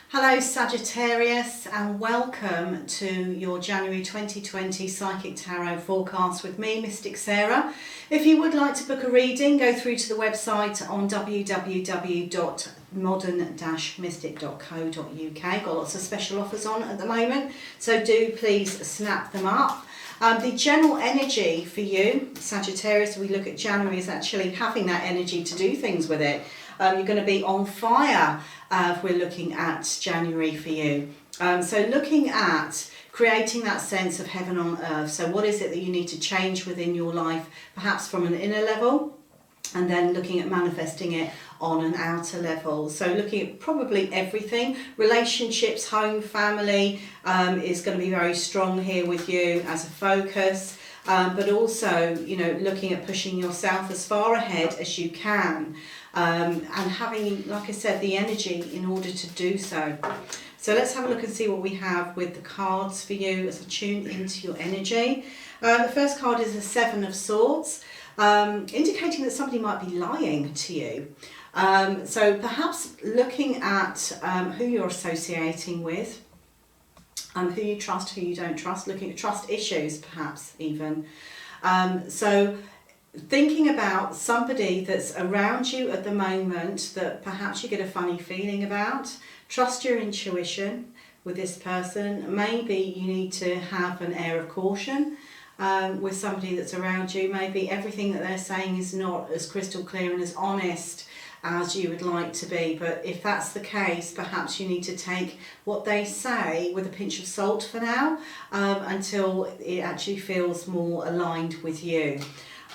Hello Sagittarius, and welcome to your January 2020 Psychic Tarot forecast with me, Mystic Sarah. If you would like to book a reading, go through to the website on www.modern-mystic.co.uk. Got lots of special offers on at the moment, so do please snap them up. The general energy for you, Sagittarius, we look at January, is actually having that energy to do things with it. You're going to be on fire if we're looking at January for you. So looking at creating that sense of heaven on earth. So what is it that you need to change within your life, perhaps from an inner level, and then looking at manifesting it on an outer level. So looking at probably everything, relationships, home, family is going to be very strong here with you as a focus. But also, looking at pushing yourself as far ahead as you can, and having, like I said, the energy in order to do so. So let's have a look and see what we have with the cards for you as I tune into your energy. The first card is the Seven of Swords, indicating that somebody might be lying to you. So perhaps looking at who you're associating with, who you trust, who you don't trust, looking at trust issues perhaps even. So thinking about somebody that's around you at the moment that perhaps you get a funny feeling about. Trust your intuition with this person. Maybe you need to have an air of caution with somebody that's around you. Maybe everything that they're saying is not as crystal clear and as honest as you would like to be, but if that's the case, perhaps you need to take what they say with a pinch of salt for now, until it actually feels more aligned with you.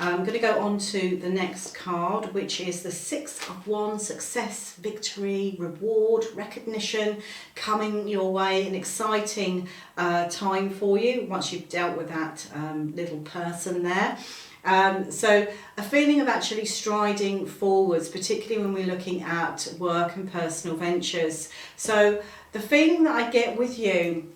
I'm going to go on to the next card, which is the Six of Wands. Success, victory, reward, recognition coming your way. An exciting time for you once you've dealt with that little person there. So a feeling of actually striding forwards, particularly when we're looking at work and personal ventures. So the feeling that I get with you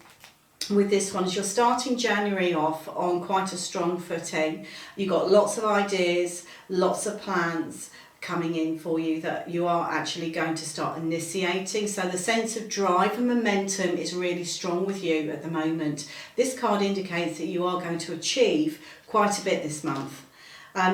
with this one is you're starting January off on quite a strong footing. You've got lots of ideas, lots of plans coming in for you that you are actually going to start initiating. So the sense of drive and momentum is really strong with you at the moment. This card indicates that you are going to achieve quite a bit this month.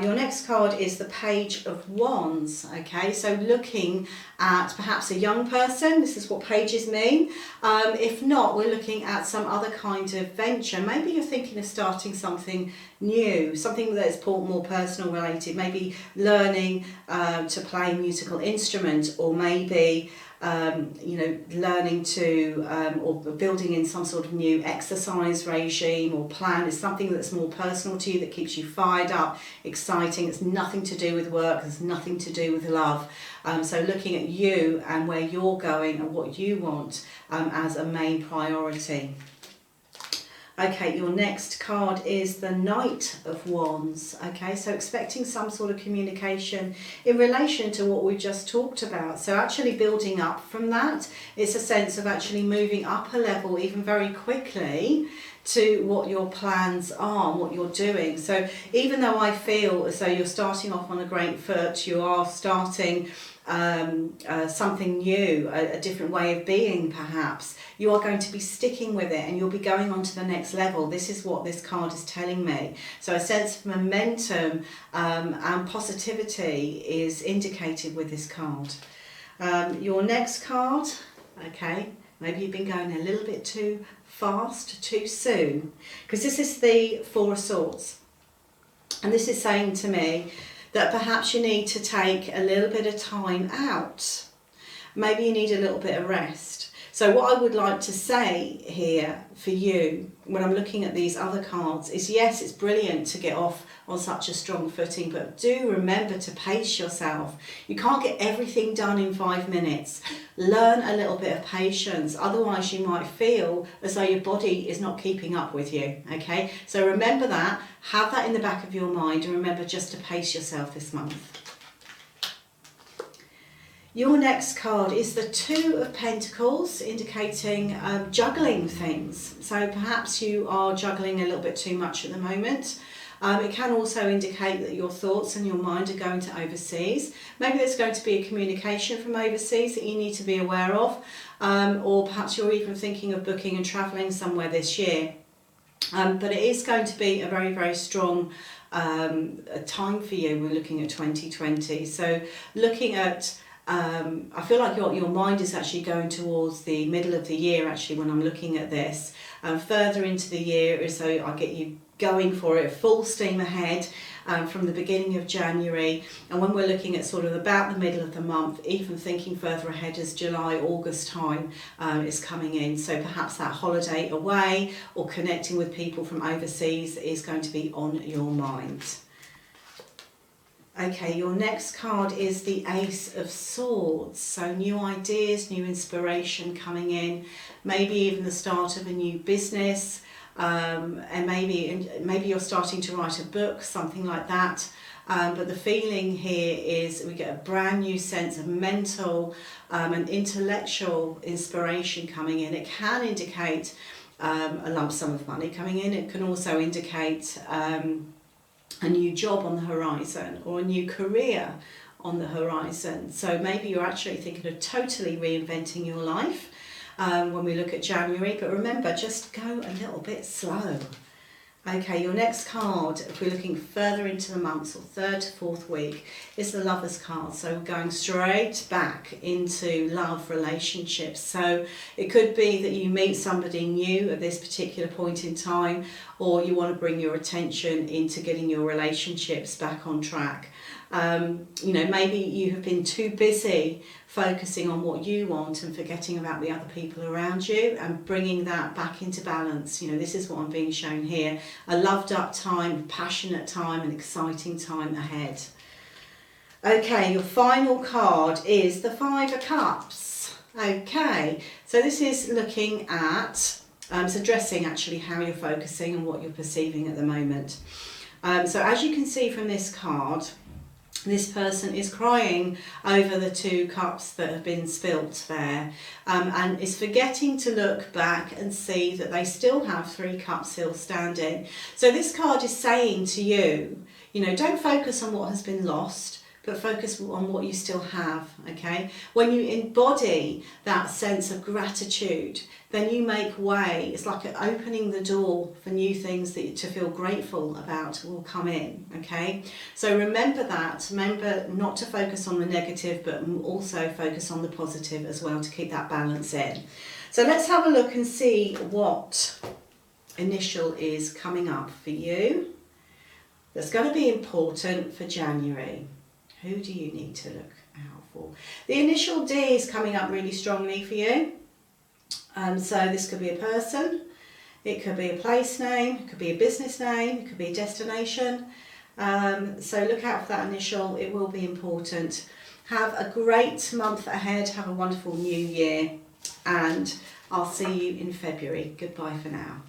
Your next card is the Page of Wands. Okay, so looking at perhaps a young person. This is what pages mean. If not, we're looking at some other kind of venture. Maybe you're thinking of starting something new, something that is more personal related. Maybe learning to play a musical instrument, or maybe learning to or building in some sort of new exercise regime or plan. Is something that's more personal to you, that keeps you fired up, exciting. It's nothing to do with work, it's nothing to do with love. So looking at you and where you're going and what you want as a main priority. Okay, your next card is the Knight of Wands. Okay, so expecting some sort of communication in relation to what we just talked about. So actually building up from that. It's a sense of actually moving up a level even very quickly to what your plans are, what you're doing. So even though I feel as though you're starting off on a great foot, you are starting something new, a different way of being perhaps, you are going to be sticking with it and you'll be going on to the next level. This is what this card is telling me. So a sense of momentum and positivity is indicated with this card. Your next card, okay, maybe you've been going a little bit too fast, too soon, because this is the Four of Swords, and this is saying to me that perhaps you need to take a little bit of time out. Maybe you need a little bit of rest. So what I would like to say here for you when I'm looking at these other cards is, yes, it's brilliant to get off on such a strong footing, but do remember to pace yourself. You can't get everything done in 5 minutes. Learn a little bit of patience, otherwise you might feel as though your body is not keeping up with you. Okay, so remember that, have that in the back of your mind, and remember just to pace yourself this month. Your next card is the Two of Pentacles, indicating juggling things. So perhaps you are juggling a little bit too much at the moment. It can also indicate that your thoughts and your mind are going to overseas. Maybe there's going to be a communication from overseas that you need to be aware of, or perhaps you're even thinking of booking and travelling somewhere this year. But it is going to be a very, very strong time for you. We're looking at 2020. So looking at, I feel like your mind is actually going towards the middle of the year actually when I'm looking at this. Further into the year, so I get you going for it full steam ahead from the beginning of January, and when we're looking at sort of about the middle of the month, even thinking further ahead as July, August time is coming in. So perhaps that holiday away or connecting with people from overseas is going to be on your mind. Okay, your next card is the Ace of Swords. So new ideas, new inspiration coming in, maybe even the start of a new business, and maybe you're starting to write a book, something like that. But the feeling here is we get a brand new sense of mental and intellectual inspiration coming in. It can indicate a lump sum of money coming in. It can also indicate a new job on the horizon or a new career on the horizon. So maybe you're actually thinking of totally reinventing your life when we look at January. But remember, just go a little bit slow. Okay, your next card, if we're looking further into the months or third to fourth week, is the Lovers card. So we're going straight back into love relationships. So it could be that you meet somebody new at this particular point in time, or you want to bring your attention into getting your relationships back on track. Maybe you have been too busy focusing on what you want and forgetting about the other people around you, and bringing that back into balance. This is what I'm being shown here. A loved up time, passionate time, an exciting time ahead. Okay, your final card is the Five of Cups. Okay, so this is looking at, it's addressing actually how you're focusing and what you're perceiving at the moment. So as you can see from this card, this person is crying over the 2 cups that have been spilt there, and is forgetting to look back and see that they still have 3 cups still standing. So this card is saying to you, don't focus on what has been lost, but focus on what you still have, okay? When you embody that sense of gratitude, then you make way. It's like opening the door for new things that to feel grateful about will come in, okay? So remember that. Remember not to focus on the negative, but also focus on the positive as well to keep that balance in. So let's have a look and see what initial is coming up for you. That's going to be important for January. Who do you need to look out for? The initial D is coming up really strongly for you. So this could be a person, it could be a place name, it could be a business name, it could be a destination. So look out for that initial, it will be important. Have a great month ahead, have a wonderful new year, and I'll see you in February. Goodbye for now.